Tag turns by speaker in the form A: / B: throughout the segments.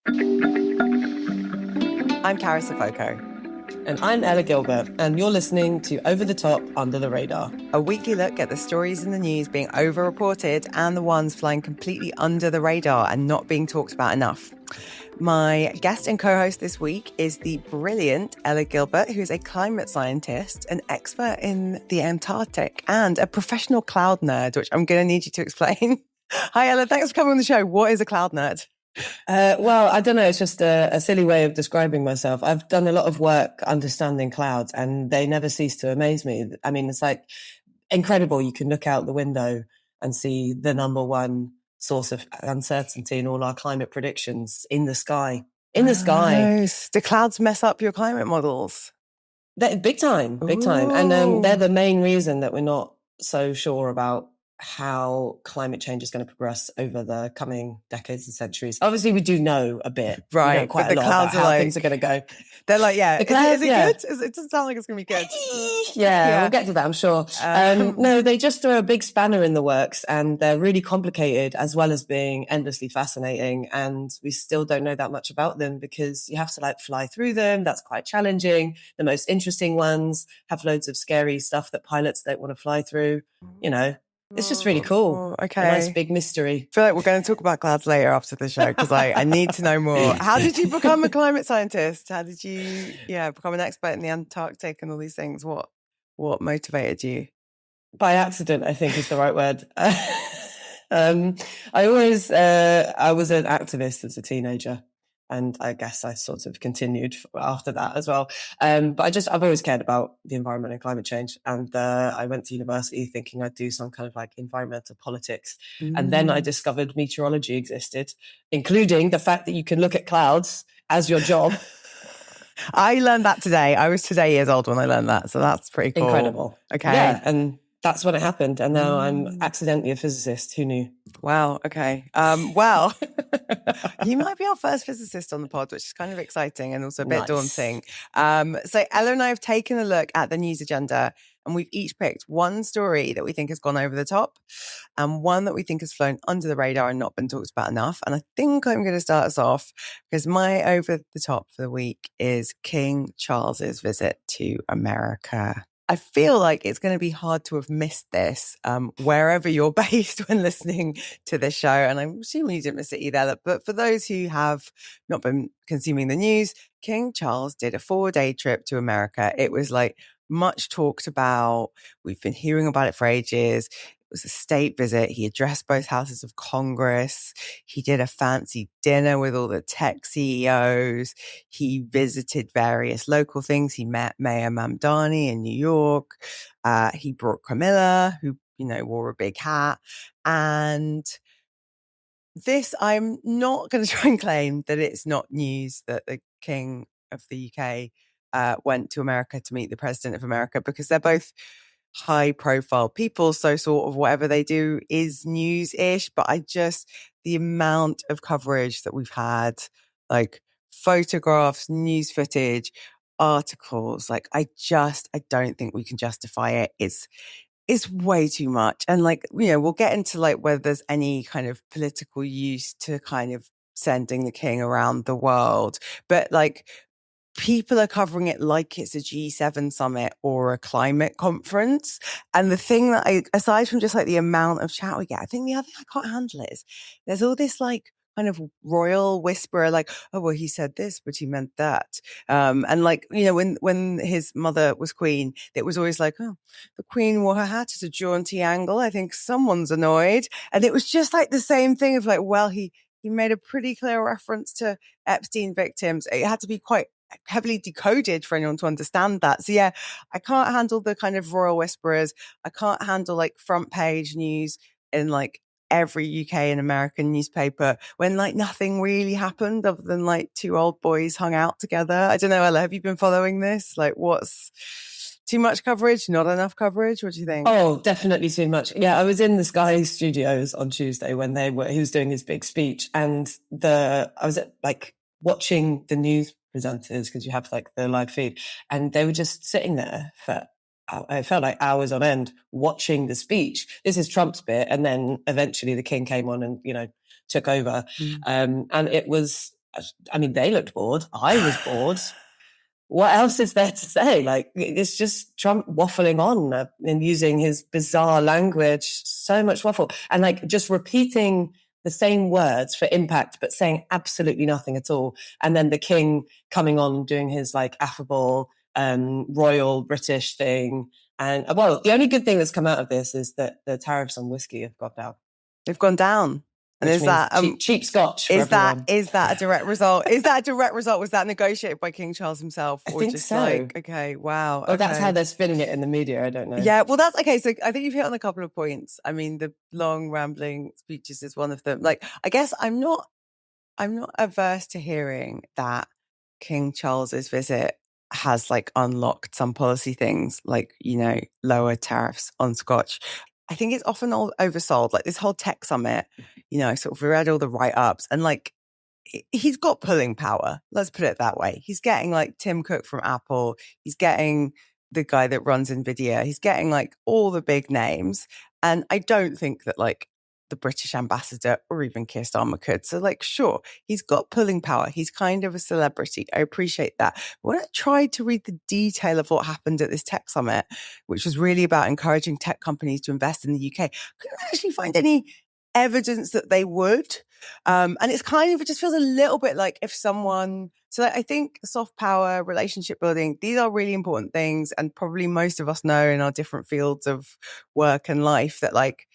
A: I'm Carys and Ella.
B: And I'm Ella Gilbert, and you're listening to Over the Top, Under the Radar.
A: A weekly look at the stories in the news being overreported and the ones flying completely under the radar and not being talked about enough. My guest and co-host this week is the brilliant Ella Gilbert, who is a climate scientist, an expert in the Antarctic, and a professional cloud nerd, which I'm going to need you to explain. Hi, Ella. Thanks for coming on the show. What is a cloud nerd?
B: Well, I don't know. It's just a silly way of describing myself. I've done a lot of work understanding clouds, and they never cease to amaze me. I mean, it's like incredible. You can look out the window and see the number one source of uncertainty in all our climate predictions in the sky. In the sky.
A: Do clouds mess up your climate models?
B: Big time. And they're the main reason that we're not so sure about how climate change is going to progress over the coming decades and centuries. Obviously, we do know a bit,
A: right?
B: We know quite a lot about how things are going to go.
A: They're like, yeah, is it good? It doesn't sound like it's going to be good.
B: Yeah, we'll get to that, I'm sure. No, they just throw a big spanner in the works, and they're really complicated as well as being endlessly fascinating. And we still don't know that much about them because you have to fly through them. That's quite challenging. The most interesting ones have loads of scary stuff that pilots don't want to fly through, It's just really cool.
A: Okay.
B: A nice big mystery.
A: I feel like we're going to talk about clouds later after the show because I need to know more. How did you become a climate scientist? How did you become an expert in the Antarctic and all these things? What motivated you?
B: By accident, I think is the right word. I was an activist as a teenager. And I guess I sort of continued after that as well. But I've always cared about the environment and climate change. And I went to university thinking I'd do some kind of environmental politics. And then I discovered meteorology existed, including the fact that you can look at clouds as your job.
A: I learned that today. I was today years old when I learned that. So that's pretty cool.
B: Incredible.
A: Okay.
B: Yeah. And that's when it happened. And now I'm accidentally a physicist. Who knew?
A: Wow. Okay. Well, you might be our first physicist on the pod, which is kind of exciting and also a bit daunting. So Ella and I have taken a look at the news agenda, and we've each picked one story that we think has gone over the top and one that we think has flown under the radar and not been talked about enough. And I think I'm going to start us off because my over the top for the week is King Charles's visit to America. I feel like it's going to be hard to have missed this wherever you're based when listening to this show. And I'm assuming you didn't miss it either. But for those who have not been consuming the news, King Charles did a 4-day trip to America. It was much talked about. We've been hearing about it for ages. It was a state visit. He addressed both houses of Congress. He did a fancy dinner with all the tech CEOs. He visited various local things. He met Mayor Mamdani in New York. He brought Camilla, who, wore a big hat. And this, I'm not going to try and claim that it's not news that the King of the UK went to America to meet the President of America, because they're both high profile people. So sort of whatever they do is news-ish, but the amount of coverage that we've had, photographs, news footage, articles, I don't think we can justify it. It's way too much. And we'll get into whether there's any kind of political use to kind of sending the king around the world. But people are covering it like it's a G7 summit or a climate conference. And the thing that aside from just the amount of chat we get, I think the other thing I can't handle is there's all this kind of royal whisper, oh, well, he said this, but he meant that. And when his mother was queen, it was always oh, the queen wore her hat at a jaunty angle. I think someone's annoyed. And it was just the same thing of well, he made a pretty clear reference to Epstein victims. It had to be quite heavily decoded for anyone to understand that. So yeah, I can't handle the kind of royal whisperers. I can't handle front page news in every UK and American newspaper when nothing really happened other than two old boys hung out together. I don't know, Ella, have you been following this? What's too much coverage? Not enough coverage? What do you think?
B: Oh, definitely too much. Yeah, I was in the Sky studios on Tuesday when he was doing his big speech, and I was watching the news presenters because you have the live feed, and they were just sitting there for I felt like hours on end watching the speech. This is Trump's bit, and then eventually the king came on and took over, and it was I mean, they looked bored. I was bored. What else is there to say? Like, it's just Trump waffling on and using his bizarre language, so much waffle, and like just repeating the same words for impact, but saying absolutely nothing at all. And then the king coming on doing his like affable, royal British thing. And well, the only good thing that's come out of this is that the tariffs on whiskey have gone down.
A: They've gone down. And
B: Which means cheap scotch for everyone.
A: Is that a direct result? Is that a direct result? Was that negotiated by King Charles himself?
B: I
A: or
B: think
A: just
B: so.
A: like, okay, wow.
B: Well, that's how they're spinning it in the media. I don't know.
A: Yeah, well, that's okay. So I think you've hit on a couple of points. I mean, the long rambling speeches is one of them. Like, I guess I'm not averse to hearing that King Charles's visit has like unlocked some policy things, like, you know, lower tariffs on scotch. I think it's often all oversold. Like this whole tech summit, you know, I sort of read all the write-ups and like he's got pulling power. Let's put it that way. He's getting like Tim Cook from Apple. He's getting the guy that runs Nvidia. He's getting like all the big names. And I don't think that like the British ambassador or even Keir Starmer could. So like, sure, he's got pulling power. He's kind of a celebrity. I appreciate that. But when I tried to read the detail of what happened at this tech summit, which was really about encouraging tech companies to invest in the UK, I couldn't actually find any evidence that they would. And it's kind of, it just feels a little bit like if someone, so I think soft power, relationship building, these are really important things. And probably most of us know in our different fields of work and life that like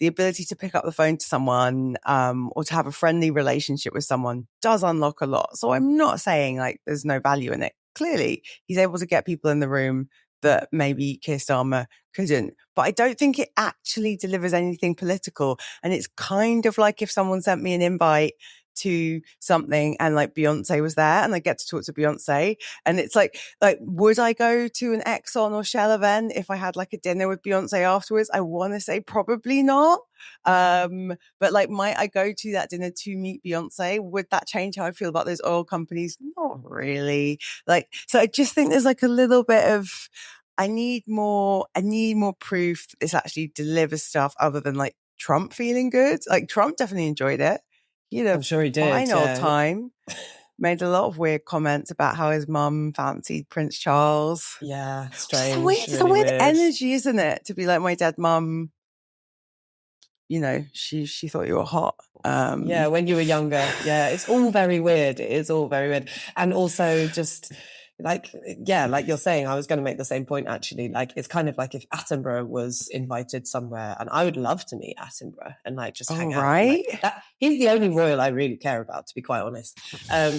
A: the ability to pick up the phone to someone or to have a friendly relationship with someone does unlock a lot. So I'm not saying like there's no value in it. Clearly, he's able to get people in the room that maybe Keir Starmer couldn't. But I don't think it actually delivers anything political. And it's kind of like if someone sent me an invite to something and like Beyonce was there and I get to talk to Beyonce. And it's like, would I go to an Exxon or Shell event if I had like a dinner with Beyonce afterwards? I want to say probably not. But like, might I go to that dinner to meet Beyonce? Would that change how I feel about those oil companies? Not really. Like, so I just think there's like a little bit of, I need more proof that this actually delivers stuff other than like Trump feeling good. Like Trump definitely enjoyed it.
B: I'm sure he did.
A: Fine old time. Made a lot of weird comments about how his mum fancied Prince Charles.
B: Yeah, strange.
A: It's a weird energy, isn't it? To be like, my dead mum, you know, she thought you were hot.
B: Yeah, when you were younger. Yeah, it's all very weird. It is all very weird. And also just like, yeah, like you're saying, I was going to make the same point actually. Like, it's kind of like if Attenborough was invited somewhere, and I would love to meet Attenborough and like just hang out.
A: Right.
B: Like, he's the only royal I really care about, to be quite honest. And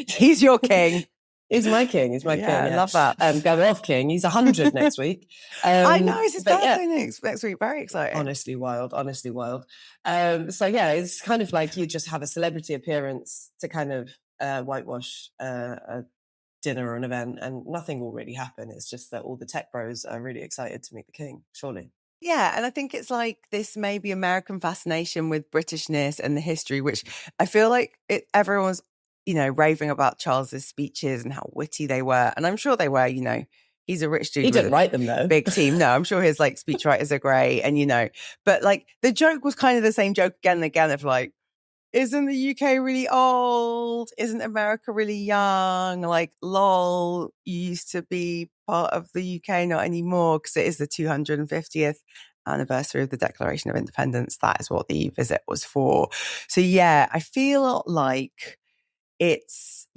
A: he's your king.
B: He's my king. He's my king. Yeah,
A: I love that.
B: Go off, king. He's 100 next week.
A: I know, it's his birthday next week. Very exciting.
B: Honestly wild. So yeah, it's kind of like you just have a celebrity appearance to kind of whitewash a dinner or an event, and nothing will really happen. It's just that all the tech bros are really excited to meet the king, surely.
A: Yeah, and I think it's like this maybe American fascination with Britishness and the history, which I feel like everyone's, you know, raving about Charles's speeches and how witty they were. And I'm sure they were, you know, he's a rich dude.
B: He didn't write them though.
A: Big team. No, I'm sure his like speechwriters are great. And, you know, but like the joke was kind of the same joke again and again of like, isn't the UK really old? Isn't America really young? Like, lol, you used to be part of the UK, not anymore, because it is the 250th anniversary of the Declaration of Independence. That is what the visit was for. So yeah, I feel like it's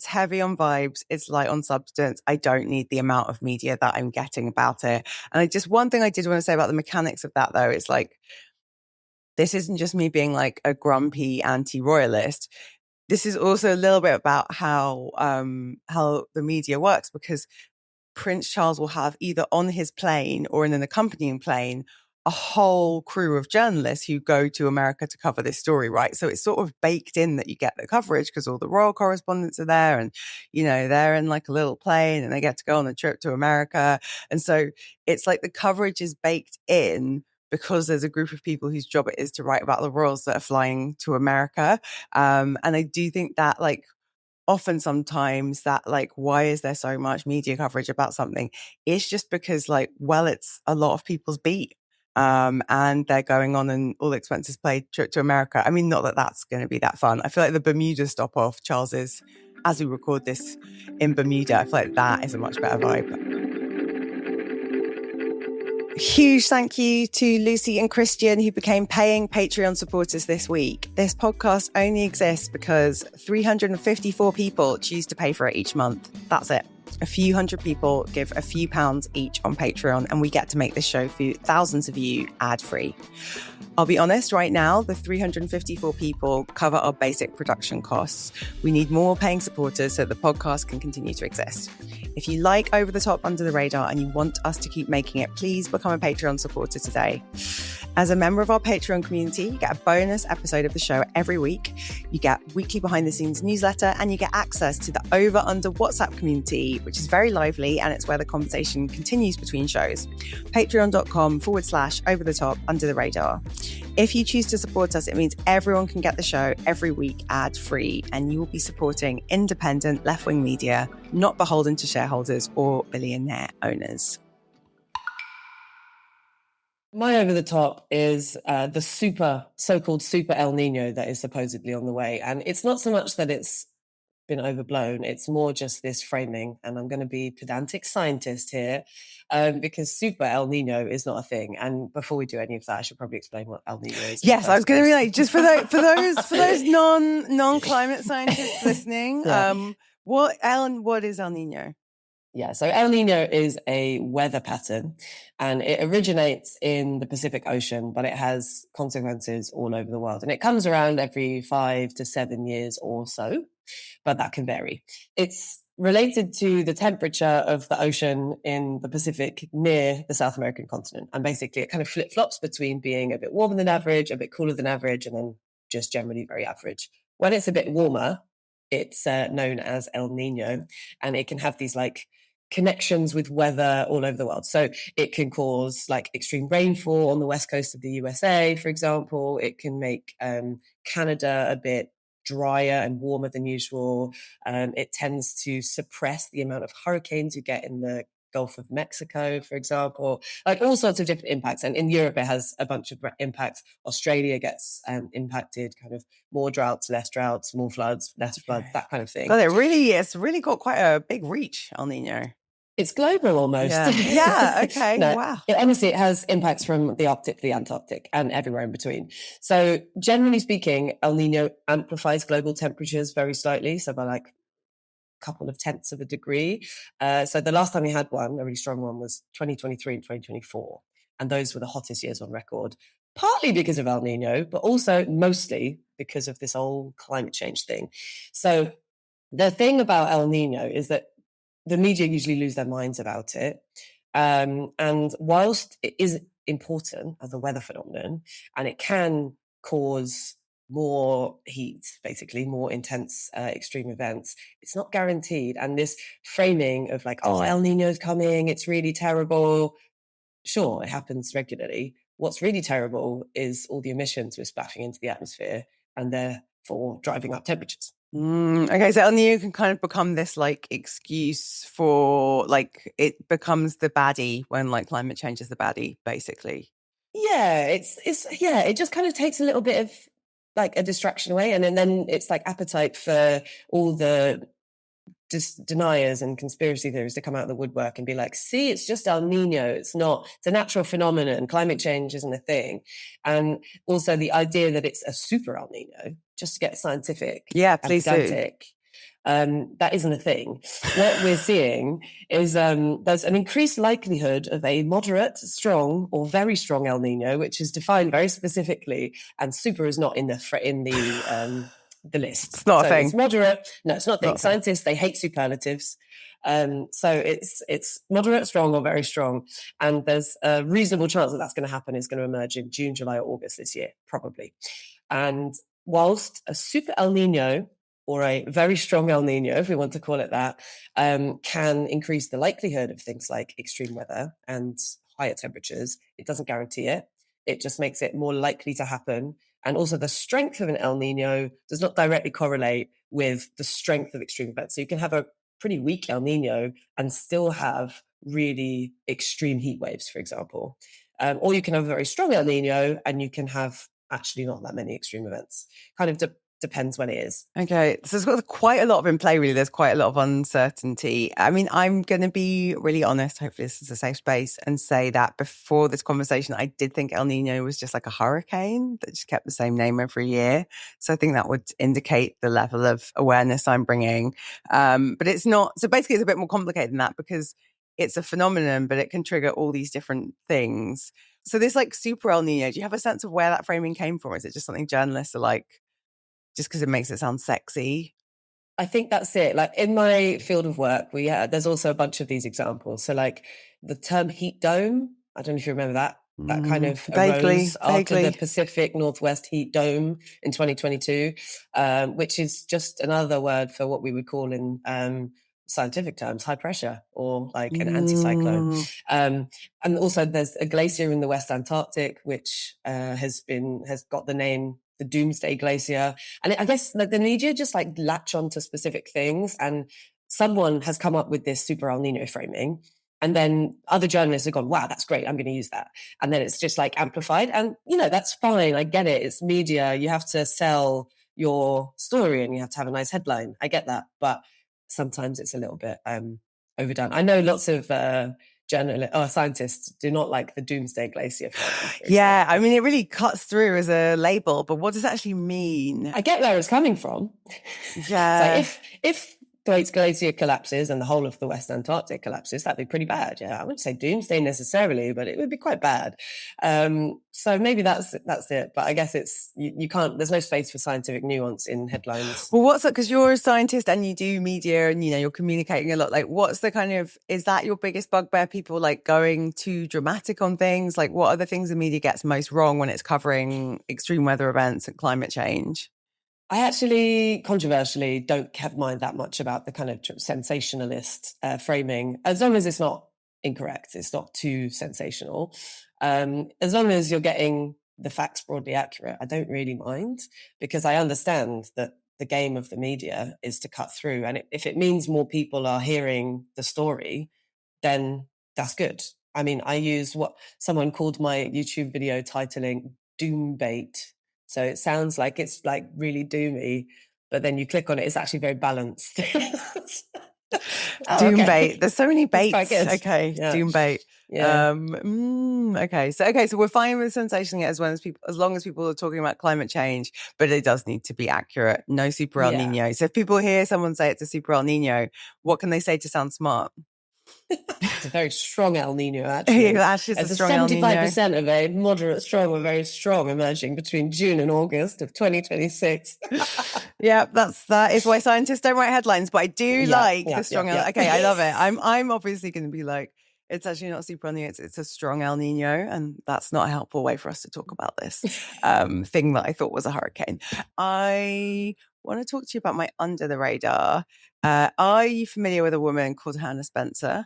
A: heavy on vibes. It's light on substance. I don't need the amount of media that I'm getting about it. And one thing I did want to say about the mechanics of that though, is like, this isn't just me being like a grumpy anti-royalist. This is also a little bit about how the media works, because Prince Charles will have either on his plane or in an accompanying plane a whole crew of journalists who go to America to cover this story, right? So it's sort of baked in that you get the coverage because all the royal correspondents are there and, you know, they're in like a little plane and they get to go on a trip to America. And so it's like the coverage is baked in because there's a group of people whose job it is to write about the royals that are flying to America. And I do think that like often sometimes that like, why is there so much media coverage about something? It's just because like, well, it's a lot of people's beat. and they're going on an all expenses paid trip to America. I mean, not that that's going to be that fun. I feel like the Bermuda stop off, Charles is, as we record this in Bermuda, I feel like that is a much better vibe. Huge thank you to Lucy and Christian, who became paying Patreon supporters this week. This podcast only exists because 354 people choose to pay for it each month. That's it. A few hundred people give a few pounds each on Patreon, and we get to make this show for thousands of you ad-free. I'll be honest, right now, the 354 people cover our basic production costs. We need more paying supporters so the podcast can continue to exist. If you like Over the Top, Under the Radar, and you want us to keep making it, please become a Patreon supporter today. As a member of our Patreon community, you get a bonus episode of the show every week. You get weekly behind-the-scenes newsletter, and you get access to the Over Under WhatsApp community, which is very lively, and it's where the conversation continues between shows. Patreon.com/Over the Top, Under the Radar. If you choose to support us, it means everyone can get the show every week ad-free, and you will be supporting independent left-wing media, not beholden to shareholders or billionaire owners.
B: My over the top is the so-called super El Nino that is supposedly on the way. And it's not so much that it's been overblown, it's more just this framing. And I'm going to be pedantic scientist here because super El Nino is not a thing. And before we do any of that, I should probably explain what El Nino is.
A: Yes, I was going to be like, just for those non-climate scientists listening, what is El Nino?
B: Yeah, so El Nino is a weather pattern and it originates in the Pacific Ocean, but it has consequences all over the world. And it comes around every 5 to 7 years or so, but that can vary. It's related to the temperature of the ocean in the Pacific near the South American continent. And basically it kind of flip-flops between being a bit warmer than average, a bit cooler than average, and then just generally very average. When it's a bit warmer, it's known as El Nino, and it can have these like connections with weather all over the world. So it can cause like extreme rainfall on the west coast of the USA, for example. It can make Canada a bit drier and warmer than usual. It tends to suppress the amount of hurricanes you get in the Gulf of Mexico, for example, like all sorts of different impacts. And in Europe, it has a bunch of impacts. Australia gets impacted, kind of more droughts, less droughts, more floods, less floods, that kind of thing.
A: God, it's really got quite a big reach, El Nino.
B: It's global almost.
A: Yeah, okay,
B: no,
A: wow.
B: Honestly, it has impacts from the Arctic to the Antarctic and everywhere in between. So generally speaking, El Nino amplifies global temperatures very slightly, so by like a couple of tenths of a degree. So the last time we had one, a really strong one, was 2023 and 2024. And those were the hottest years on record, partly because of El Nino, but also mostly because of this whole climate change thing. So the thing about El Nino is that the media usually lose their minds about it. And whilst it is important as a weather phenomenon, and it can cause more heat, basically more intense extreme events, it's not guaranteed. And this framing of like, oh, El Nino's coming, it's really terrible. Sure, it happens regularly. What's really terrible is all the emissions we're splashing into the atmosphere and therefore driving up temperatures.
A: Okay, so El Nino can kind of become this like excuse for like it becomes the baddie when like climate change is the baddie, basically.
B: Yeah, it just kind of takes a little bit of like a distraction away, and then it's like appetite for all the deniers and conspiracy theories to come out of the woodwork and be like, see, it's just El Nino, it's a natural phenomenon, climate change isn't a thing. And also the idea that it's a super El Nino, just to get scientific,
A: please
B: pedantic, that isn't a thing. What we're seeing is there's an increased likelihood of a moderate, strong, or very strong El Nino, which is defined very specifically, and super is not in the list.
A: It's not a thing.
B: It's moderate. No, it's not a thing. Scientists, they hate superlatives. So it's moderate, strong, or very strong. And there's a reasonable chance that that's going to happen. It's going to emerge in June, July, or August this year, probably. And whilst a super El Nino, or a very strong El Nino, if we want to call it that, can increase the likelihood of things like extreme weather and higher temperatures, it doesn't guarantee it. It just makes it more likely to happen. And also the strength of an El Nino does not directly correlate with the strength of extreme events. So you can have a pretty weak El Nino and still have really extreme heat waves, for example. Or you can have a very strong El Nino and you can have actually not that many extreme events. Kind of depends when it is.
A: Okay, so there's got quite a lot of in play, really. There's quite a lot of uncertainty. I mean, I'm going to be really honest. Hopefully this is a safe space, and say that before this conversation, I did think El Nino was just like a hurricane that just kept the same name every year. So I think that would indicate the level of awareness I'm bringing. But it's not. So basically it's a bit more complicated than that, because it's a phenomenon, but it can trigger all these different things. So this like super El Nino, do you have a sense of where that framing came from? Is it just something journalists are like, just because it makes it sound sexy?
B: I think that's it. Like in my field of work, there's also a bunch of these examples. So like the term heat dome, I don't know if you remember that. That kind of arose after the Pacific Northwest heat dome in 2022, which is just another word for what we would call in scientific terms high pressure, or like an anticyclone. And also there's a glacier in the West Antarctic, which has got the name the Doomsday Glacier. And I guess like the media just like latch onto specific things, and someone has come up with this super El Nino framing. And then other journalists have gone, wow, that's great, I'm going to use that. And then it's just like amplified. And, that's fine. I get it. It's media. You have to sell your story and you have to have a nice headline. I get that. But sometimes it's a little bit overdone. I know lots of scientists do not like the Doomsday Glacier.
A: Yeah, I mean, it really cuts through as a label, but what does it actually mean?
B: I get where it's coming from.
A: Yeah.
B: So if Thwaites Glacier collapses and the whole of the West Antarctic collapses, that'd be pretty bad. Yeah, I wouldn't say doomsday necessarily, but it would be quite bad. So maybe that's it. But I guess it's you can't. There's no space for scientific nuance in headlines.
A: Well, what's it? Because you're a scientist and you do media, and you're communicating a lot. Like, what's the kind of, is that your biggest bugbear? People like going too dramatic on things. Like, what are the things the media gets most wrong when it's covering extreme weather events and climate change?
B: I actually, controversially, don't have mind that much about the kind of sensationalist framing, as long as it's not incorrect, it's not too sensational. As long as you're getting the facts broadly accurate, I don't really mind, because I understand that the game of the media is to cut through. And if it means more people are hearing the story, then that's good. I mean, I use what someone called my YouTube video titling doom bait. So it sounds like it's like really doomy, but then you click on it, it's actually very balanced.
A: Doom bait. There's so many baits. Okay,
B: yeah.
A: Doom bait.
B: Yeah.
A: Okay, so we're fine with sensationing it as long as people are talking about climate change, but it does need to be accurate. No super El Nino. So if people hear someone say it's a super El Nino, what can they say to sound smart?
B: It's a very strong El Nino, actually.
A: Actually, it's a strong El Nino.
B: 75% of a moderate strong or very strong emerging between June and August of 2026.
A: Yeah, that is why scientists don't write headlines, but I do like the strong El Nino. Okay, I love it. I'm obviously going to be like, it's actually not super El Nino, it's a strong El Nino, and that's not a helpful way for us to talk about this thing that I thought was a hurricane. I want to talk to you about my under the radar. Are you familiar with a woman called Hannah Spencer?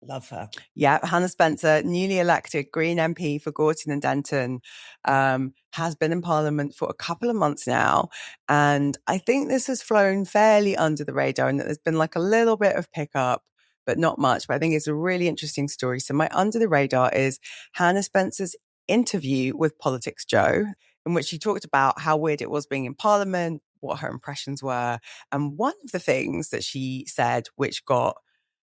B: Love her.
A: Yeah, Hannah Spencer, newly elected Green MP for Gorton and Denton, has been in Parliament for a couple of months now. And I think this has flown fairly under the radar, and that there's been like a little bit of pickup, but not much. But I think it's a really interesting story. So my under the radar is Hannah Spencer's interview with Politics Joe, in which she talked about how weird it was being in Parliament, what her impressions were. And one of the things that she said, which got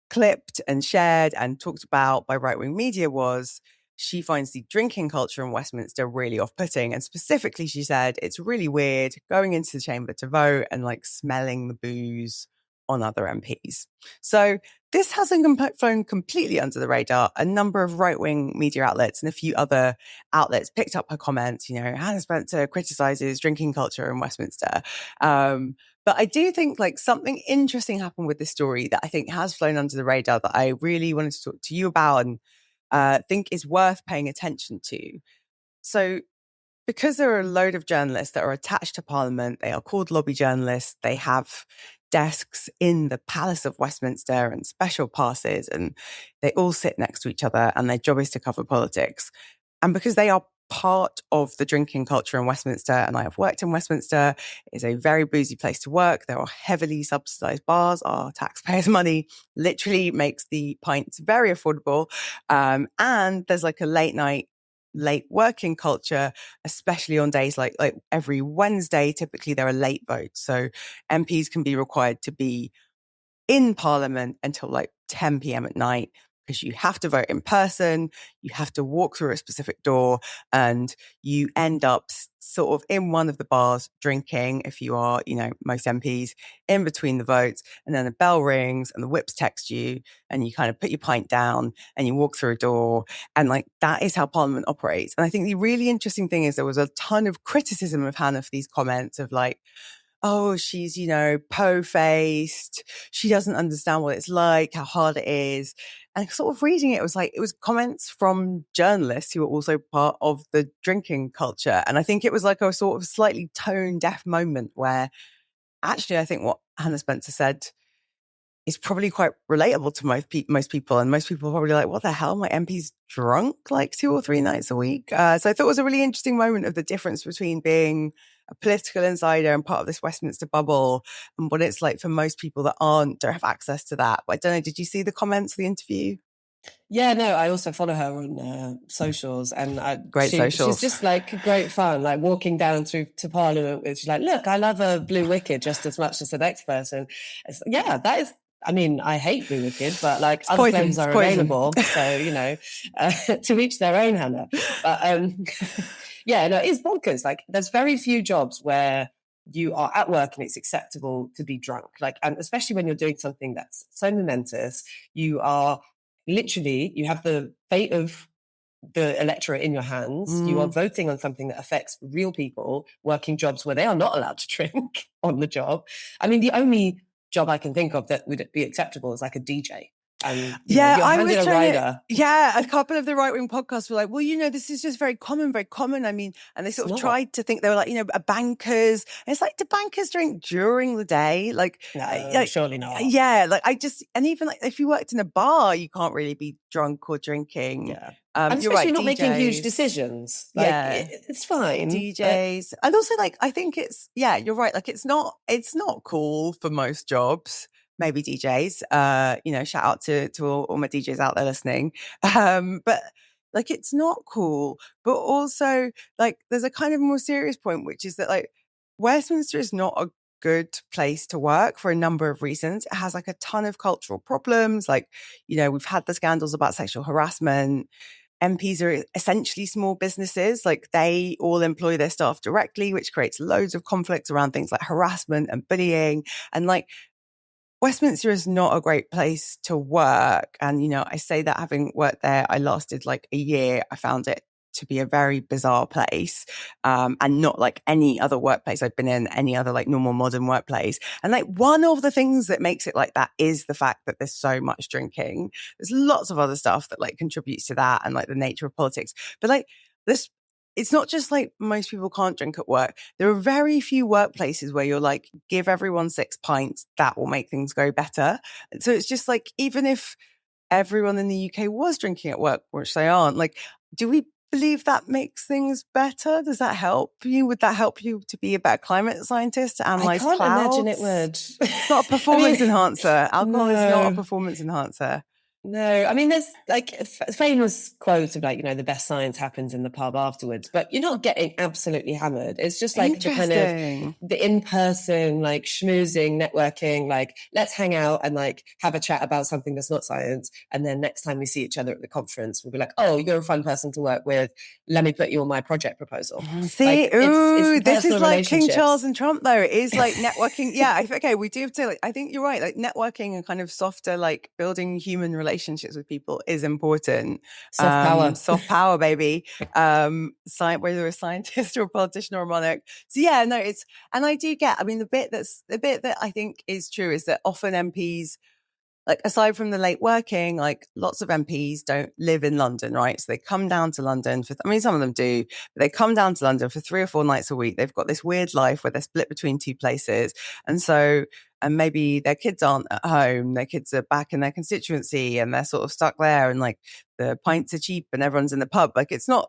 A: clipped and shared and talked about by right-wing media, was she finds the drinking culture in Westminster really off-putting. And specifically, she said it's really weird going into the chamber to vote and like smelling the booze on other MPs. So this hasn't flown completely under the radar. A number of right-wing media outlets and a few other outlets picked up her comments. Hannah Spencer criticizes drinking culture in Westminster. But I do think like something interesting happened with this story that I think has flown under the radar that I really wanted to talk to you about and think is worth paying attention to. So because there are a load of journalists that are attached to Parliament, they are called lobby journalists, they have desks in the Palace of Westminster and special passes, and they all sit next to each other, and their job is to cover politics. And because they are part of the drinking culture in Westminster, and I have worked in Westminster, it's a very boozy place to work. There are heavily subsidized bars. Our taxpayers' money literally makes the pints very affordable. And there's like a late night late working culture, especially on days like every Wednesday, typically there are late votes. So MPs can be required to be in Parliament until like 10 p.m. at night, because you have to vote in person, you have to walk through a specific door, and you end up sort of in one of the bars drinking, if you are, most MPs, in between the votes. And then the bell rings and the whips text you, and you kind of put your pint down and you walk through a door. And like, that is how Parliament operates. And I think the really interesting thing is there was a ton of criticism of Hannah for these comments of like, oh, she's, po-faced. She doesn't understand what it's like, how hard it is. And sort of reading it, it was comments from journalists who are also part of the drinking culture. And I think it was like a sort of slightly tone deaf moment where actually I think what Hannah Spencer said is probably quite relatable to most people. And most people are probably like, what the hell? My MP's drunk like 2 or 3 nights a week. So I thought it was a really interesting moment of the difference between being a political insider and part of this Westminster bubble and what it's like for most people that don't have access to that. But I don't know, did you see the comments of the interview?
B: Yeah, no, I also follow her on socials, and
A: socials.
B: She's just like great fun, like walking down through to Parliament. She's like, look, I love a Blue Wicked just as much as the next person. Yeah, that is. I mean, I hate Blue Wicked, but like other flavors are available, so to each their own, Hannah. But yeah, no, it's bonkers. Like, there's very few jobs where you are at work and it's acceptable to be drunk. Like, and especially when you're doing something that's so momentous, you are. Literally, you have the fate of the electorate in your hands. You are voting on something that affects real people working jobs where they are not allowed to drink on the job. I mean, the only job I can think of that would be acceptable is like a DJ. And
A: I was trying a couple of the right-wing podcasts were like, well, this is just very common. I mean, and they sort of tried to think, they were like, bankers. And it's like, do bankers drink during the day? Like,
B: no, surely not.
A: Yeah, like and even like if you worked in a bar, you can't really be drunk or drinking.
B: Yeah. And especially not making huge decisions. Like, it's fine.
A: DJs. And also, like, I think you're right. Like, it's not cool for most jobs. Maybe DJs, shout out to all my DJs out there listening. But like, it's not cool. But also, like, there's a kind of more serious point, which is that like Westminster is not a good place to work for a number of reasons. It has like a ton of cultural problems. Like, we've had the scandals about sexual harassment. MPs are essentially small businesses. Like, they all employ their staff directly, which creates loads of conflicts around things like harassment and bullying. And like, Westminster is not a great place to work. And, I say that having worked there, I lasted like a year. I found it to be a very bizarre place, and not like any other workplace I've been in, any other like normal modern workplace. And like, one of the things that makes it like that is the fact that there's so much drinking. There's lots of other stuff that like contributes to that, and like the nature of politics. But like this, it's not just like most people can't drink at work. There are very few workplaces where you're like, give everyone 6 pints, that will make things go better. So it's just like, even if everyone in the UK was drinking at work, which they aren't, like, do we believe that makes things better? Does that help you? Would that help you to be a better climate scientist, to analyze clouds?
B: I can't imagine it would.
A: It's not a performance enhancer. Alcohol is not a performance enhancer.
B: No, I mean, there's like a famous quote of like, the best science happens in the pub afterwards, but you're not getting absolutely hammered. It's just like the kind of the in-person, like schmoozing, networking, like let's hang out and like have a chat about something that's not science. And then next time we see each other at the conference, we'll be like, oh, you're a fun person to work with. Let me put you on my project proposal.
A: See, like, it's this is like King Charles and Trump though. It is like networking. Yeah, okay, we do have to, like, I think you're right. Like, networking and kind of softer, like building human relationships with people is important. Soft power, baby. Whether a scientist or a politician or a monarch. So yeah, no, and I do get, I mean, the bit that I think is true is that often MPs, like, aside from the late working, like lots of MPs don't live in London, right? So they come down to London some of them do, but they come down to London for 3 or 4 nights a week. They've got this weird life where they're split between 2 places. And maybe their kids aren't at home. Their kids are back in their constituency and they're sort of stuck there, and like the pints are cheap and everyone's in the pub. Like, it's not,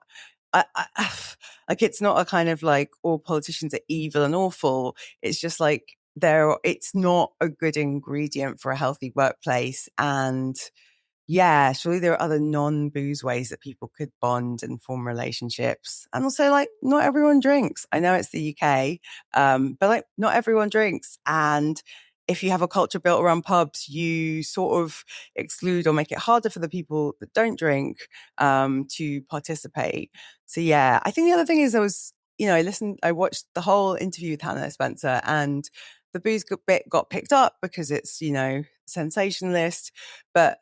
A: like, it's not a kind of like all politicians are evil and awful. It's just like, it's not a good ingredient for a healthy workplace. And yeah, surely there are other non-booze ways that people could bond and form relationships. And also, like, not everyone drinks. I know it's the UK, but like, not everyone drinks. And if you have a culture built around pubs, you sort of exclude or make it harder for the people that don't drink to participate. So yeah, I think the other thing is I watched the whole interview with Hannah Spencer, and the booze bit got picked up because it's, sensationalist, but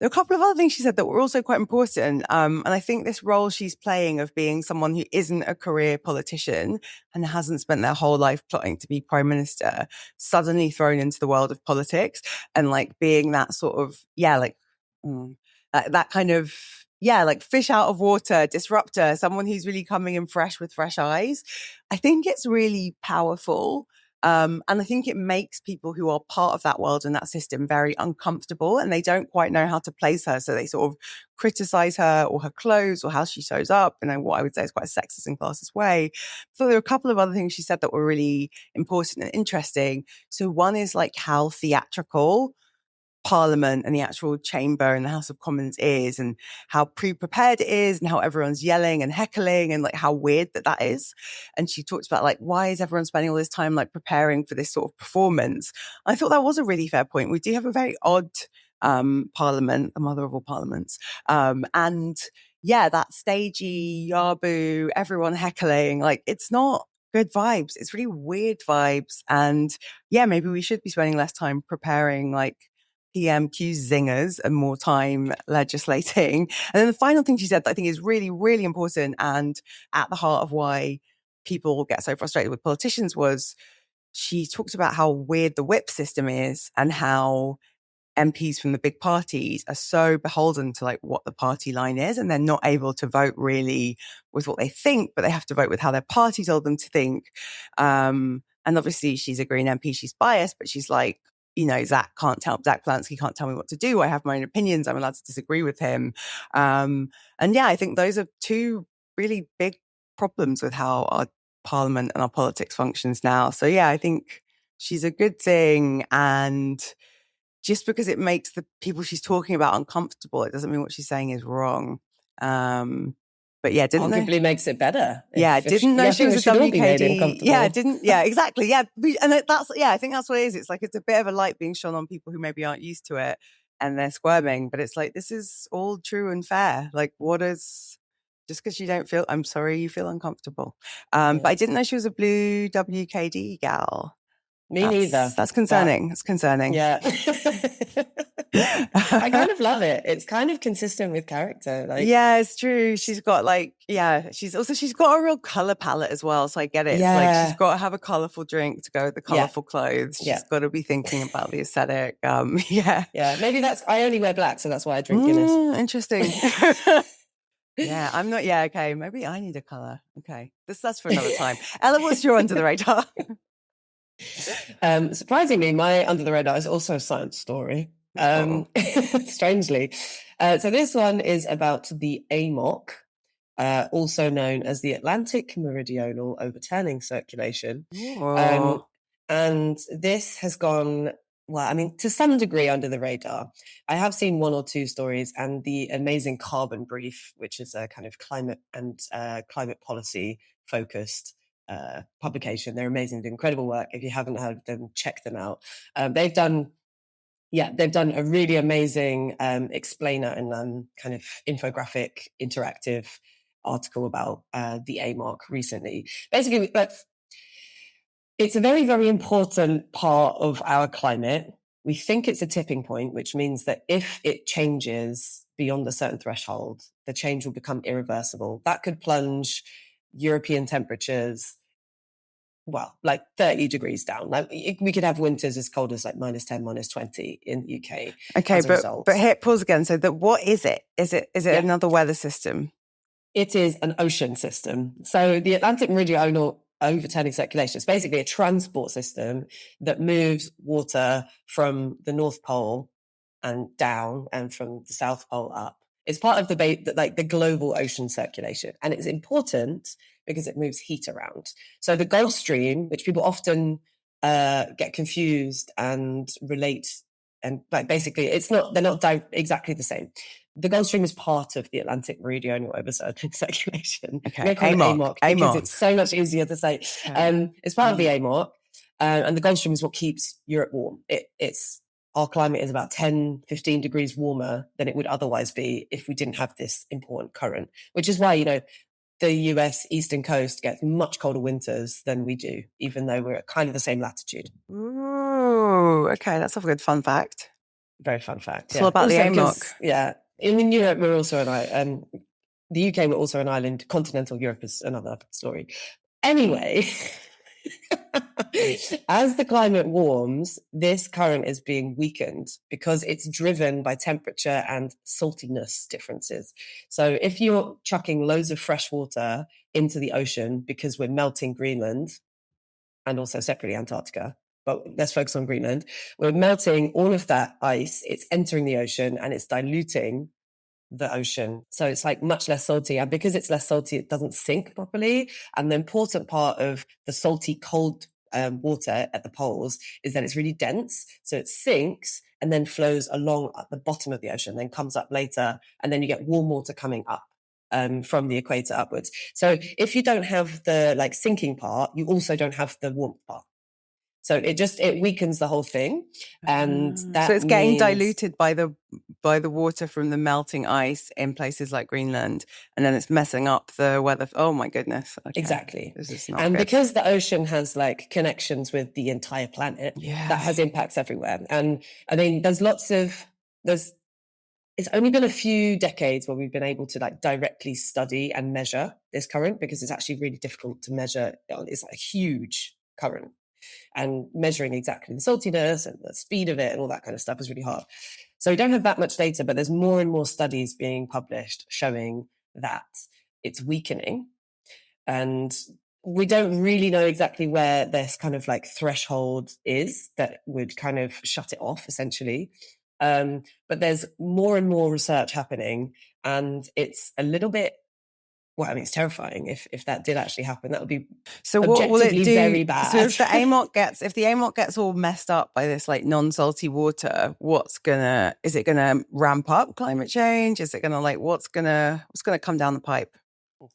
A: there are a couple of other things she said that were also quite important. And I think this role she's playing of being someone who isn't a career politician and hasn't spent their whole life plotting to be prime minister, suddenly thrown into the world of politics and like being that sort of, that kind of, like fish out of water, disruptor, someone who's really coming in fresh with fresh eyes. I think it's really powerful. And I think it makes people who are part of that world and that system very uncomfortable, and they don't quite know how to place her. So they sort of criticize her or her clothes or how she shows up in what I would say is quite a sexist and classist way. So there were a couple of other things she said that were really important and interesting. So one is like how theatrical Parliament and the actual chamber and the House of Commons is, and how pre-prepared it is, and how everyone's yelling and heckling, and like how weird that is. And she talked about like, why is everyone spending all this time like preparing for this sort of performance? I thought that was a really fair point. We do have a very odd Parliament, the mother of all parliaments, and yeah, that stagey yabu, everyone heckling, like it's not good vibes. It's really weird vibes. And yeah, maybe we should be spending less time preparing like PMQ zingers and more time legislating. And then the final thing she said that I think is really, really important and at the heart of why people get so frustrated with politicians was she talked about how weird the whip system is and how MPs from the big parties are so beholden to like what the party line is, and they're not able to vote really with what they think, but they have to vote with how their party told them to think. And obviously she's a Green MP, she's biased, but she's like, Zach Plansky can't tell me what to do. I have my own opinions. I'm allowed to disagree with him. And yeah, I think those are two really big problems with how our parliament and our politics functions now. So yeah, I think she's a good thing. And just because it makes the people she's talking about uncomfortable, it doesn't mean what she's saying is wrong. But yeah,
B: arguably makes it better.
A: Didn't know she was a WKD.
B: Yeah,
A: exactly. Yeah, and I think that's what it is. It's like it's a bit of a light being shone on people who maybe aren't used to it and they're squirming. But it's like this is all true and fair. Like, what is just because you don't feel? I'm sorry, you feel uncomfortable. But I didn't know she was a blue WKD gal.
B: Neither.
A: That's concerning. It's concerning.
B: Yeah. I kind of love it. It's kind of consistent with character.
A: Yeah, it's true. She's got she's got a real color palette as well. So I get it. Yeah. It's like she's got to have a colorful drink to go with the colorful clothes. She's got to be thinking about the aesthetic.
B: Yeah. Maybe I only wear black, so that's why I drink Guinness.
A: Interesting. Yeah, I'm not. Yeah, okay. Maybe I need a color. Okay, that's for another time. Ella, what's your under the radar?
B: Surprisingly, my under the radar is also a science story. Strangely. So this one is about the AMOC, also known as the Atlantic Meridional Overturning Circulation. And this has gone, to some degree under the radar. I have seen one or two stories, and the amazing Carbon Brief, which is a kind of climate and climate policy focused publication. They're amazing, do incredible work. If you haven't heard of them, check them out. They've done a really amazing explainer and kind of infographic interactive article about the AMOC recently. Basically, it's a very, very important part of our climate. We think it's a tipping point, which means that if it changes beyond a certain threshold, the change will become irreversible. That could plunge European temperatures, like 30 degrees down. Like we could have winters as cold as like -10, -20 in the UK.
A: Okay, but hit pause again. So what is it? Is it another weather system?
B: It is an ocean system. So the Atlantic Meridional Overturning Circulation is basically a transport system that moves water from the North Pole and down, and from the South Pole up. It's part of the global ocean circulation, and it's important because it moves heat around. So the Gulf Stream, which people often get confused and relate And like basically, they're not exactly the same. The Gulf Stream is part of the Atlantic Meridian, whatever circulation.
A: Okay,
B: I'm going to call it AMOC because it's so much easier to say.
A: Okay.
B: It's part of the AMOC, and the Gulf Stream is what keeps Europe warm. It's our climate is about 10, 15 degrees warmer than it would otherwise be if we didn't have this important current, which is why, you know, the US eastern coast gets much colder winters than we do, even though we're at kind of the same latitude.
A: Ooh, okay, that's a good fun fact.
B: Very fun fact.
A: It's all about the AMOC.
B: Yeah. In Europe, we're also an island. The UK, we're also an island. Continental Europe is another story. Anyway, as the climate warms, this current is being weakened because it's driven by temperature and saltiness differences. So if you're chucking loads of fresh water into the ocean because we're melting Greenland and also separately Antarctica, but let's focus on Greenland. We're melting all of that ice. It's entering the ocean and it's diluting the ocean. So it's like much less salty. And because it's less salty, it doesn't sink properly. And the important part of the salty, cold water at the poles is that it's really dense. So it sinks and then flows along at the bottom of the ocean, then comes up later. And then you get warm water coming up from the equator upwards. So if you don't have the like sinking part, you also don't have the warmth part. So it weakens the whole thing, and that
A: so it's getting diluted by the water from the melting ice in places like Greenland, and then it's messing up the weather. Oh my goodness! Okay.
B: Exactly.
A: This is not
B: and
A: good.
B: Because the ocean has like connections with the entire planet, that has impacts everywhere. And I mean, it's only been a few decades where we've been able to like directly study and measure this current, because it's actually really difficult to measure. It's like a huge current. And measuring exactly the saltiness and the speed of it and all that kind of stuff is really hard. So we don't have that much data, but there's more and more studies being published showing that it's weakening. And we don't really know exactly where this kind of like threshold is that would kind of shut it off, essentially. But there's more and more research happening, and it's a little bit, well, I mean, it's terrifying if that did actually happen. That would be
A: what will it do?
B: Very bad.
A: So if the AMOC gets all messed up by this like non-salty water, is it gonna ramp up climate change? Is it gonna like what's gonna come down the pipe?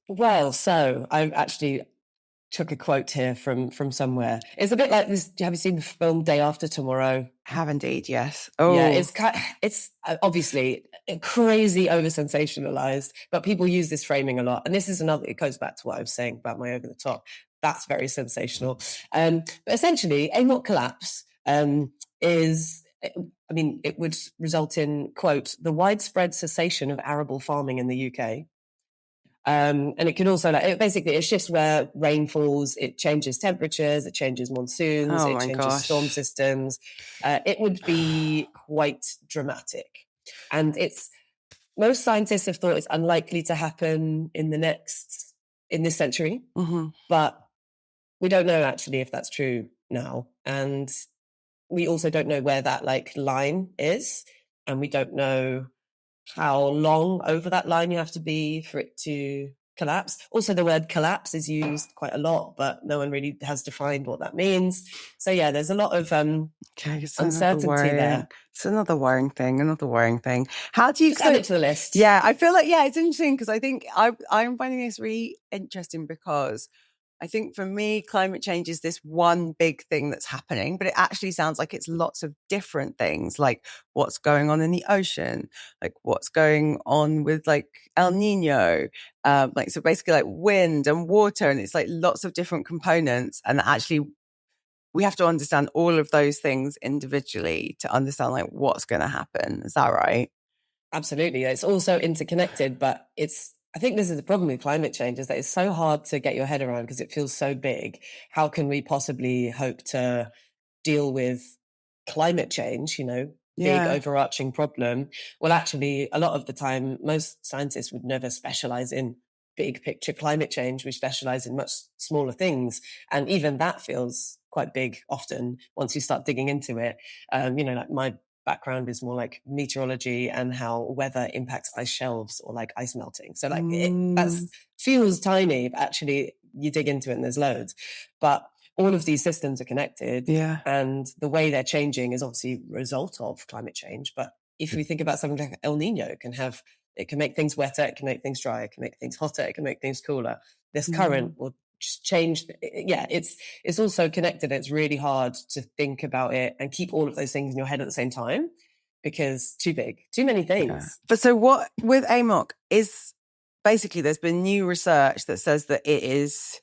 B: Well, so I actually took a quote here from somewhere. It's a bit like this. Have you seen the film Day After Tomorrow?
A: Have indeed, yes. Oh,
B: yeah. It's obviously crazy over sensationalized, but people use this framing a lot. And this is another. It goes back to what I was saying about my over the top. That's very sensational. But essentially, AMOC collapse is. I mean, it would result in, quote, the widespread cessation of arable farming in the UK. And it could also it shifts where rain falls, it changes temperatures, it changes monsoons, it changes storm systems. It would be quite dramatic. And most scientists have thought it's unlikely to happen in this century, but we don't know actually if that's true now. And we also don't know where that like line is, and we don't know how long over that line you have to be for it to collapse. Also, the word collapse is used quite a lot, but no one really has defined what that means. So yeah, there's a lot of uncertainty there.
A: It's another worrying thing. How do you
B: add it to the list?
A: Yeah, I feel like, it's interesting because I think I'm finding this really interesting because I think for me, climate change is this one big thing that's happening, but it actually sounds like it's lots of different things, like what's going on in the ocean, like what's going on with like El Nino, so basically like wind and water, and it's like lots of different components. And actually, we have to understand all of those things individually to understand like what's going to happen. Is that right?
B: Absolutely. It's also interconnected, but I think this is the problem with climate change, is that it's so hard to get your head around because it feels so big. How can we possibly hope to deal with climate change, big overarching problem? Well, actually, a lot of the time, most scientists would never specialize in big picture climate change. We specialize in much smaller things. And even that feels quite big often once you start digging into it. Like my background is more like meteorology and how weather impacts ice shelves or like ice melting. So like that feels tiny, but actually you dig into it and there's loads. But all of these systems are connected.
A: Yeah.
B: And the way they're changing is obviously a result of climate change. But if we think about something like El Nino, it can make things wetter, it can make things drier, it can make things hotter, it can make things cooler. This current will just change. Yeah, it's also connected. It's really hard to think about it and keep all of those things in your head at the same time, because too many things.
A: Yeah. But so what with AMOC is basically there's been new research that says that it is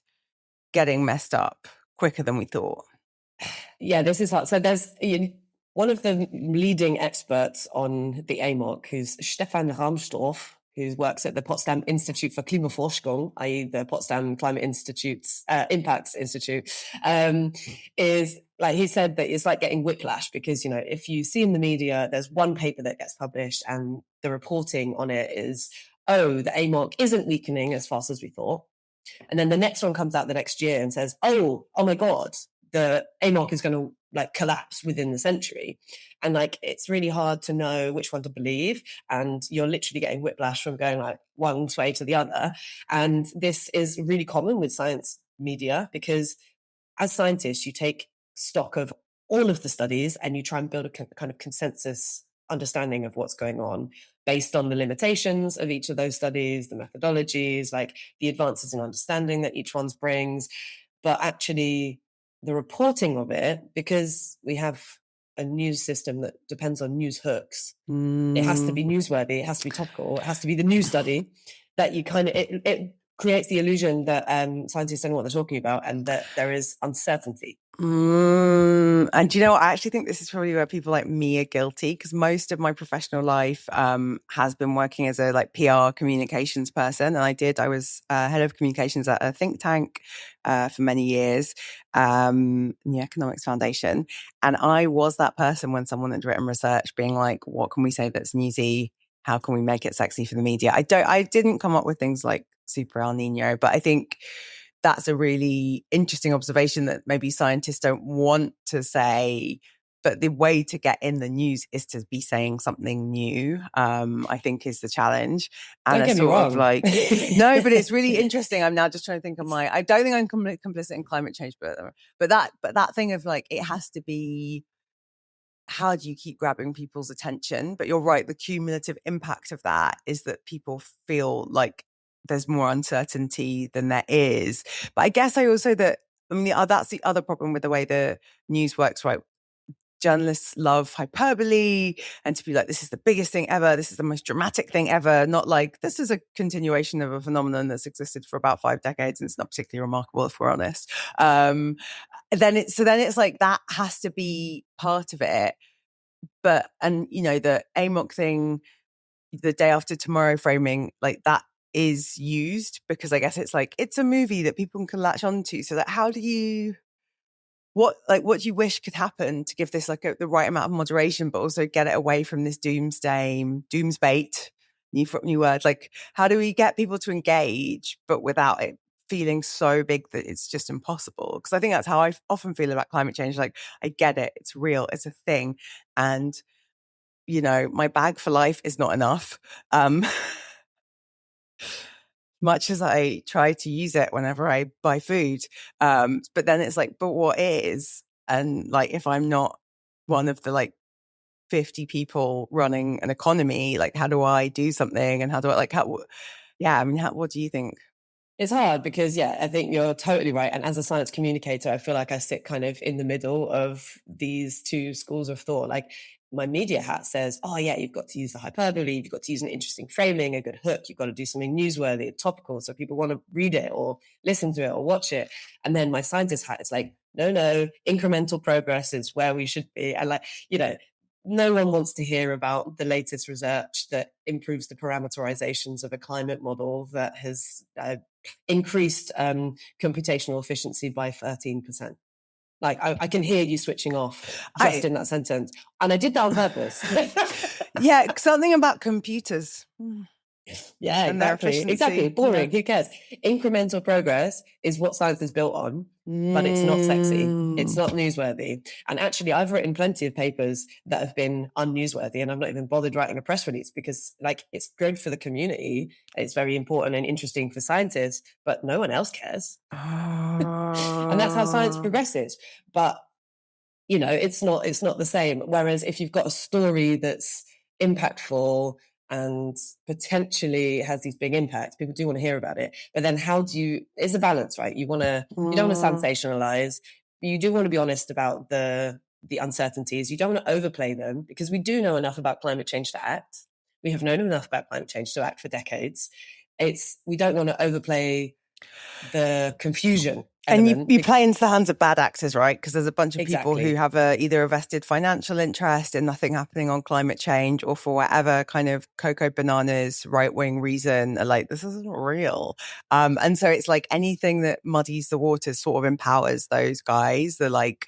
A: getting messed up quicker than we thought.
B: Yeah, this is hard. So there's one of the leading experts on the AMOC, who's Stefan Rahmstorff, who works at the Potsdam Institute for Klimaforschung, i.e. the Potsdam Climate Institute's Impacts Institute, is like, he said that it's like getting whiplash, because, if you see in the media, there's one paper that gets published and the reporting on it is, oh, the AMOC isn't weakening as fast as we thought. And then the next one comes out the next year and says, oh my God, the AMOC is going to collapse within the century. And it's really hard to know which one to believe. And you're literally getting whiplash from going one way to the other. And this is really common with science media, because as scientists, you take stock of all of the studies and you try and build a kind of consensus understanding of what's going on based on the limitations of each of those studies, the methodologies, the advances in understanding that each one brings. But actually, the reporting of it, because we have a news system that depends on news hooks, it has to be newsworthy, it has to be topical, it has to be the new study, that you it creates the illusion that scientists don't know what they're talking about and that there is uncertainty.
A: And you know what? I actually think this is probably where people like me are guilty, because most of my professional life has been working as a PR communications person. And I was head of communications at a think tank for many years, in the Economics Foundation. And I was that person when someone had written research being like, what can we say that's newsy? How can we make it sexy for the media? I didn't come up with things like Super El Nino, but I think that's a really interesting observation that maybe scientists don't want to say, but the way to get in the news is to be saying something new, I think is the challenge. And
B: don't get me wrong.
A: No, but it's really interesting. I'm now just trying to think of I don't think I'm complicit in climate change, but that thing of it has to be, how do you keep grabbing people's attention? But you're right, the cumulative impact of that is that people feel like there's more uncertainty than there is. But I guess that's the other problem with the way the news works, right? Journalists love hyperbole and to be like, this is the biggest thing ever, this is the most dramatic thing ever, not this is a continuation of a phenomenon that's existed for about 5 decades and it's not particularly remarkable, if we're honest. Then it's like that has to be part of it. But the AMOC thing, the day after tomorrow framing, that is used because I guess it's a movie that people can latch onto. So how do you, what do you wish could happen to give this the right amount of moderation, but also get it away from this doomsbait, new words? How do we get people to engage, but without it feeling so big that it's just impossible? Because I think that's how I often feel about climate change. I get it, it's real, it's a thing, and my bag for life is not enough. Much as I try to use it whenever I buy food. But then it's but what is? And if I'm not one of the 50 people running an economy, how do I do something? And how do I what do you think?
B: It's hard because, I think you're totally right. And as a science communicator, I feel like I sit kind of in the middle of these two schools of thought. My media hat says, oh yeah, you've got to use the hyperbole, you've got to use an interesting framing, a good hook, you've got to do something newsworthy, topical, so people want to read it or listen to it or watch it. And then my scientist hat is no, incremental progress is where we should be. And no one wants to hear about the latest research that improves the parameterizations of a climate model that has increased computational efficiency by 13%. I can hear you switching off just in that sentence. And I did that on purpose.
A: Yeah, something about computers.
B: Yeah,
A: and their
B: exactly.
A: efficiency.
B: Exactly. Boring.
A: Yeah.
B: Who cares? Incremental progress is what science is built on, but it's not sexy. It's not newsworthy. And actually, I've written plenty of papers that have been unnewsworthy, and I've not even bothered writing a press release because, like, it's good for the community. It's very important and interesting for scientists, but no one else cares. And that's how science progresses. But you know, it's not the same. Whereas if you've got a story that's impactful and potentially has these big impacts, people do want to hear about it. But then how do you, it's a balance, right? You don't want to sensationalize. You do want to be honest about the uncertainties. You don't want to overplay them because we do know enough about climate change to act. We have known enough about climate change to act for decades. We don't want to overplay the confusion element.
A: And you play into the hands of bad actors, right? Because there's a bunch of people who have either a vested financial interest in nothing happening on climate change, or for whatever kind of cocoa bananas right-wing reason are like, this isn't real. And so it's like anything that muddies the waters sort of empowers those guys, the like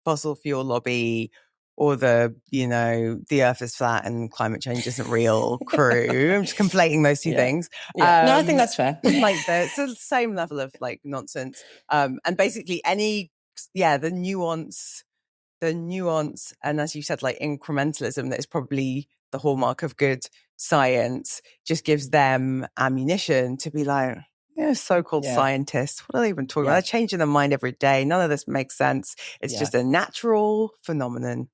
A: fossil fuel lobby, or the, you know, the earth is flat and climate change isn't real crew. I'm just conflating those two things.
B: Yeah. No, I think that's fair.
A: Like it's the same level of like nonsense. And basically the nuance, and as you said, like incrementalism, that is probably the hallmark of good science, just gives them ammunition to be like, so-called scientists, what are they even talking about? They're changing their mind every day. None of this makes sense. It's just a natural phenomenon.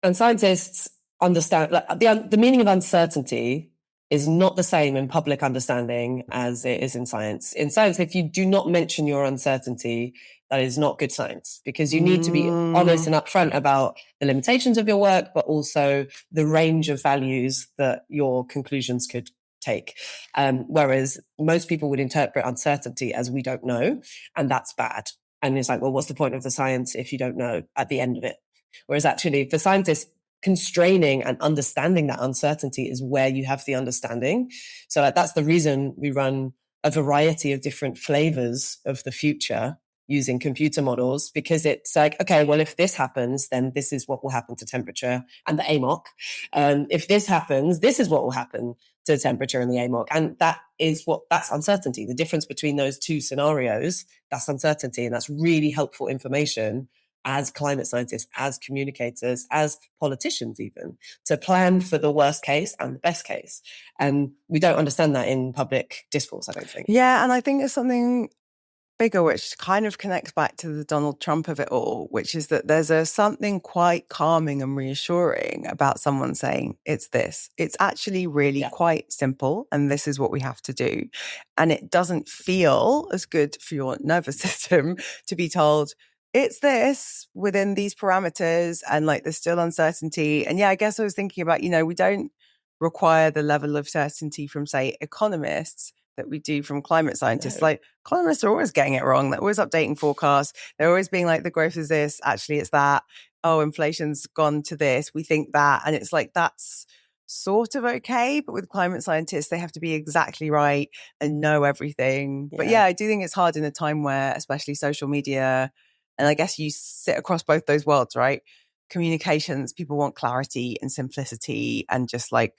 B: And scientists understand, like, the meaning of uncertainty is not the same in public understanding as it is in science. In science, if you do not mention your uncertainty, that is not good science, because you need to be honest and upfront about the limitations of your work, but also the range of values that your conclusions could take. Whereas most people would interpret uncertainty as we don't know, and that's bad. And it's like, well, what's the point of the science if you don't know at the end of it? Whereas actually for scientists, constraining and understanding that uncertainty is where you have the understanding. So that's the reason we run a variety of different flavors of the future using computer models, because it's like, okay, well, if this happens, then this is what will happen to temperature and the AMOC. If this happens, this is what will happen to temperature and the AMOC. And that's uncertainty. The difference between those two scenarios, that's uncertainty. And that's really helpful information as climate scientists, as communicators, as politicians even, to plan for the worst case and the best case. And we don't understand that in public discourse, I don't think.
A: Yeah, and I think it's something bigger, which kind of connects back to the Donald Trump of it all, which is that there's something quite calming and reassuring about someone saying, it's this. It's actually really quite simple, and this is what we have to do. And it doesn't feel as good for your nervous system to be told, it's this within these parameters, and like there's still uncertainty. And I guess I was thinking about, we don't require the level of certainty from, say, economists that we do from climate scientists. No. Like economists are always getting it wrong. They're always updating forecasts. They're always being like, the growth is this, actually it's that. Oh, inflation's gone to this. We think that. And it's like, that's sort of okay. But with climate scientists, they have to be exactly right and know everything. Yeah. But I do think it's hard in a time where, especially social media, and I guess you sit across both those worlds, right? Communications, people want clarity and simplicity and just like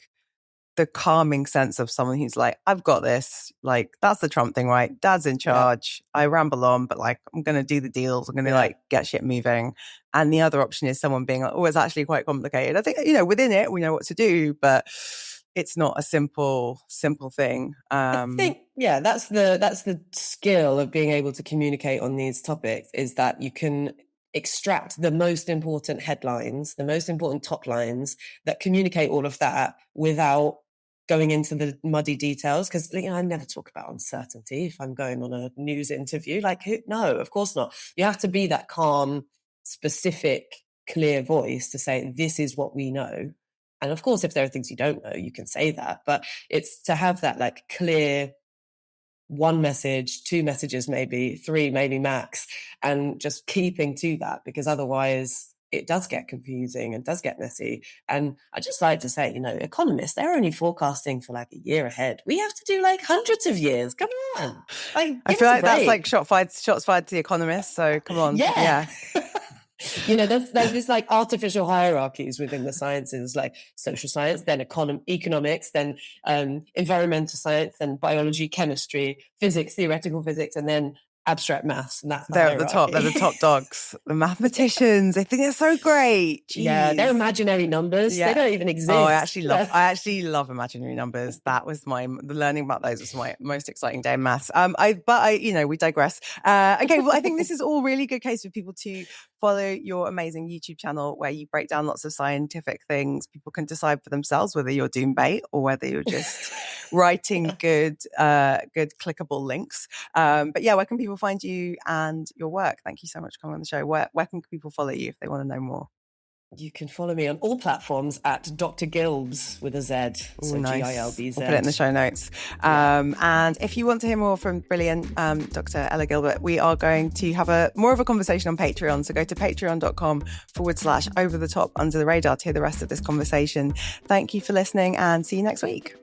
A: the calming sense of someone who's like, I've got this. Like, that's the Trump thing, right? Dad's in charge. Yeah. I ramble on, but like, I'm going to do the deals. I'm going to like get shit moving. And the other option is someone being like, oh, it's actually quite complicated. I think, within it, we know what to do, but it's not a simple thing.
B: I think, that's the skill of being able to communicate on these topics, is that you can extract the most important headlines, the most important top lines that communicate all of that without going into the muddy details. Because I never talk about uncertainty if I'm going on a news interview. Like, no, of course not. You have to be that calm, specific, clear voice to say, this is what we know. And of course, if there are things you don't know, you can say that. But it's to have that like clear one message, two messages, maybe three, maybe max, and just keeping to that, because otherwise it does get confusing and does get messy. And I just like to say, economists, they're only forecasting for like a year ahead. We have to do like hundreds of years. Come on. Like,
A: I feel like that's like shots fired to the economists. So come on.
B: Yeah. There's this like artificial hierarchies within the sciences, like social science, then economics, then environmental science, then biology, chemistry, physics, theoretical physics, and then abstract maths. And that's
A: they're at the top. They're the top dogs. The mathematicians. I think they're so great. Jeez.
B: Yeah, they're imaginary numbers. Yeah. They don't even exist.
A: Oh, I actually love imaginary numbers. That was the learning about those was my most exciting day in maths. We digress. Okay, well, I think this is all really good case for people to follow your amazing YouTube channel where you break down lots of scientific things. People can decide for themselves whether you're doom bait or whether you're just writing good clickable links. But yeah, where can people find you and your work? Thank you so much for coming on the show. Where can people follow you if they want to know more?
B: You can follow me on all platforms at Dr. Gilbs with a Z. So
A: nice.
B: Gilbz.
A: We'll put it in the show notes. And if you want to hear more from brilliant Dr. Ella Gilbert, we are going to have more of a conversation on Patreon. So go to patreon.com/overthetop under the radar to hear the rest of this conversation. Thank you for listening and see you next week.